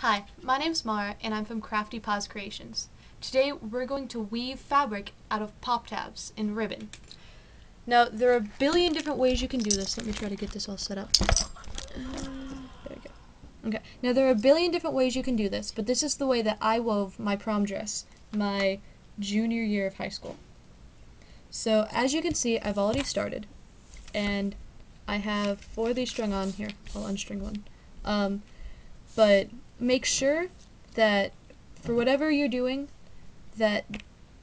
Hi, my name's Maura and I'm from Crafty Creations. Today we're going to weave fabric out of pop tabs in ribbon. Now there are a billion different ways you can do this. Let me try to get this all set up. There we go. Okay, now there are a billion different ways you can do this, but this is the way that I wove my prom dress my junior year of high school. So as you can see, I've already started, and I have 4 of these strung on here. I'll unstring one. But make sure that for whatever you're doing, that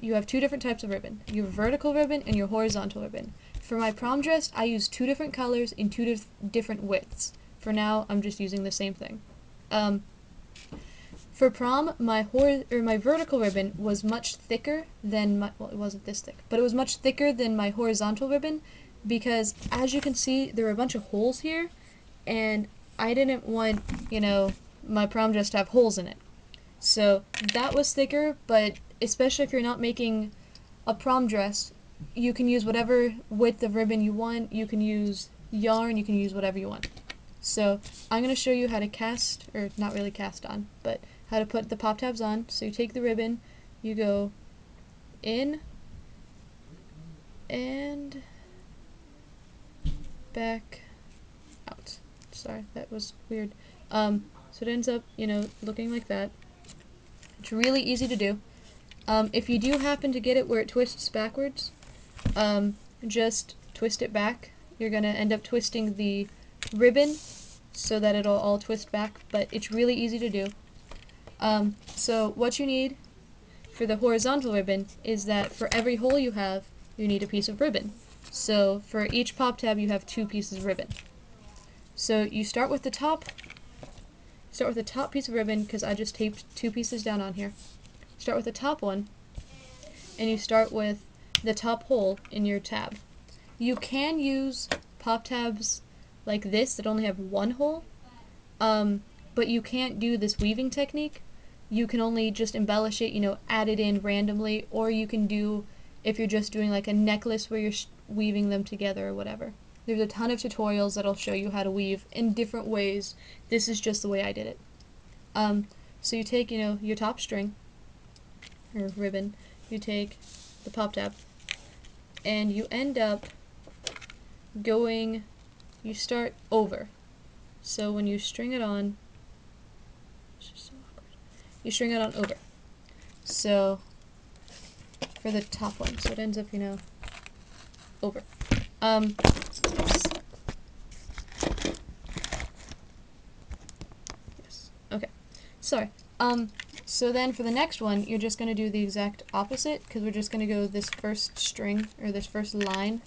you have 2 different types of ribbon. Your vertical ribbon and your horizontal ribbon. For my prom dress, I use 2 different colors in 2 different widths. For now, I'm just using the same thing. For prom, my vertical ribbon was much thicker than my, well, it wasn't this thick, but it was much thicker than my horizontal ribbon because, as you can see, there are a bunch of holes here, and I didn't want, my prom dress to have holes in it. So that was thicker, but especially if you're not making a prom dress, you can use whatever width of ribbon you want. You can use yarn, you can use whatever you want. So I'm going to show you how to cast, or not really cast on, but how to put the pop tabs on. So you take the ribbon, you go in and back out. Sorry, that was weird. So it ends up, looking like that. It's really easy to do. If you do happen to get it where it twists backwards, just twist it back. You're going to end up twisting the ribbon so that it'll all twist back, but it's really easy to do. So what you need for the horizontal ribbon is that for every hole you have, you need a piece of ribbon. So for each pop tab, you have 2 pieces of ribbon. So you start with the top piece of ribbon, because I just taped 2 pieces down on here. Start with the top one, and you start with the top hole in your tab. You can use pop tabs like this that only have 1 hole, but you can't do this weaving technique. You can only just embellish it, add it in randomly, or you can do, if you're just doing like a necklace where you're weaving them together or whatever. There's a ton of tutorials that'll show you how to weave in different ways. This is just the way I did it. So you take, your top string, or ribbon, you take the pop tab, and you end up you start over. So when you string it on, it's just so awkward. You string it on over. So for the top one, so it ends up, over. Yes. Okay. Sorry. So then for the next one, you're just going to do the exact opposite, because we're just going to go this first string, or this first line.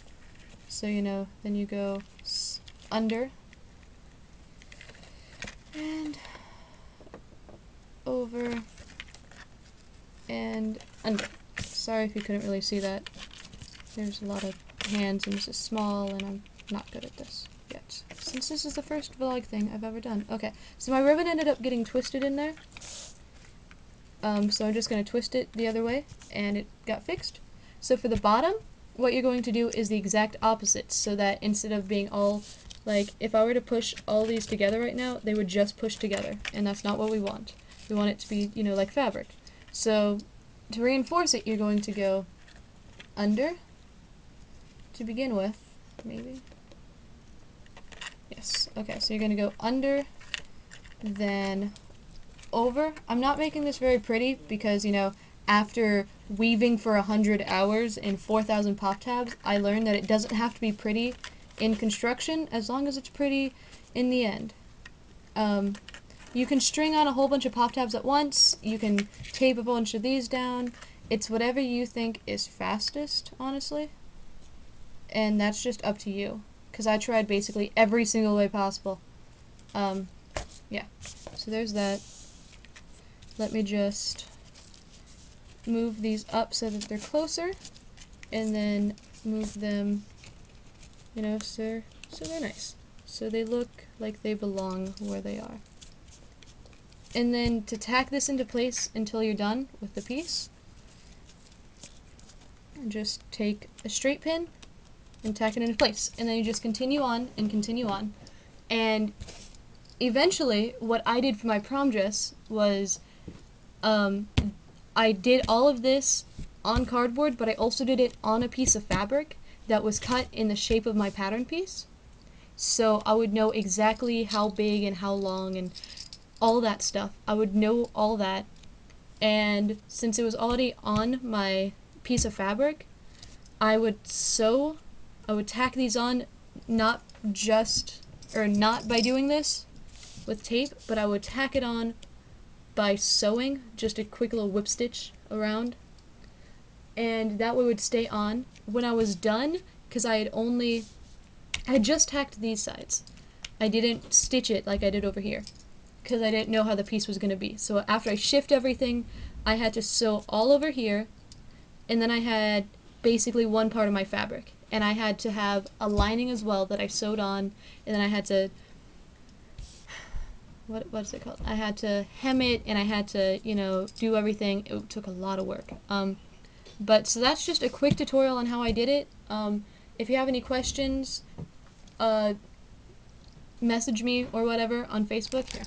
So, then you go under, and over, and under. Sorry if you couldn't really see that. There's a lot of hands, and this is small, and I'm not good at this yet, since this is the first vlog thing I've ever done. Okay, so my ribbon ended up getting twisted in there. So I'm just going to twist it the other way, and it got fixed. So for the bottom, what you're going to do is the exact opposite, so that instead of being all, like, if I were to push all these together right now, they would just push together, and that's not what we want. We want it to be, like fabric. So to reinforce it, you're going to go under to begin with, maybe. Yes, okay, so you're going to go under, then over. I'm not making this very pretty because, after weaving for 100 hours in 4,000 pop tabs, I learned that it doesn't have to be pretty in construction as long as it's pretty in the end. You can string on a whole bunch of pop tabs at once. You can tape a bunch of these down. It's whatever you think is fastest, honestly. And that's just up to you, because I tried basically every single way possible. Yeah. So there's that. Let me just move these up so that they're closer, and then move them, so they're nice. So they look like they belong where they are. And then to tack this into place until you're done with the piece, just take a straight pin and tack it into place. And then you just continue on and continue on. And eventually, what I did for my prom dress was, I did all of this on cardboard, but I also did it on a piece of fabric that was cut in the shape of my pattern piece. So I would know exactly how big and how long and all that stuff. I would know all that. And since it was already on my piece of fabric, I would tack these on, not just, or not by doing this with tape, but I would tack it on by sewing, just a quick little whip stitch around, and that way it would stay on. When I was done, because I had just tacked these sides, I didn't stitch it like I did over here, because I didn't know how the piece was going to be. So after I shift everything, I had to sew all over here, and then I had basically one part of my fabric, and I had to have a lining as well that I sewed on, and then I had to, what's it called? I had to hem it, and I had to, do everything. It took a lot of work. But so that's just a quick tutorial on how I did it. If you have any questions, message me or whatever on Facebook. Here.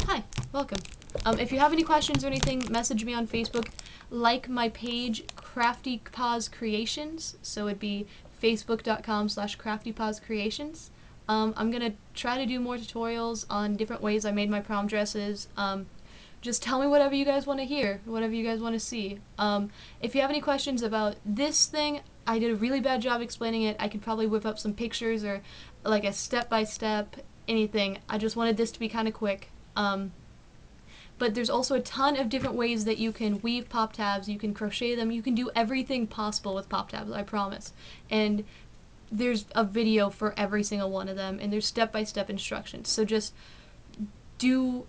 Hi, welcome. If you have any questions or anything, message me on Facebook. Like my page, Crafty Paws Creations. So it'd be facebook.com/craftypawscreations. I'm gonna try to do more tutorials on different ways I made my prom dresses. Just tell me whatever you guys want to hear, whatever you guys want to see. If you have any questions about this thing, I did a really bad job explaining it. I could probably whip up some pictures or like a step-by-step anything. I just wanted this to be kind of quick. But there's also a ton of different ways that you can weave pop tabs, you can crochet them, you can do everything possible with pop tabs, I promise. And there's a video for every single one of them, and there's step-by-step instructions. So just do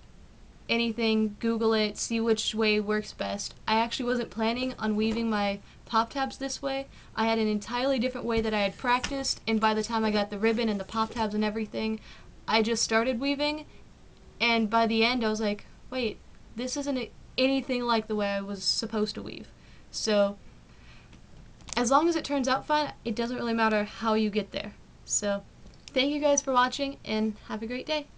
anything, Google it, see which way works best. I actually wasn't planning on weaving my pop tabs this way. I had an entirely different way that I had practiced, and by the time I got the ribbon and the pop tabs and everything, I just started weaving, and by the end I was like, wait, this isn't anything like the way I was supposed to weave. So as long as it turns out fine, it doesn't really matter how you get there. So thank you guys for watching, and have a great day.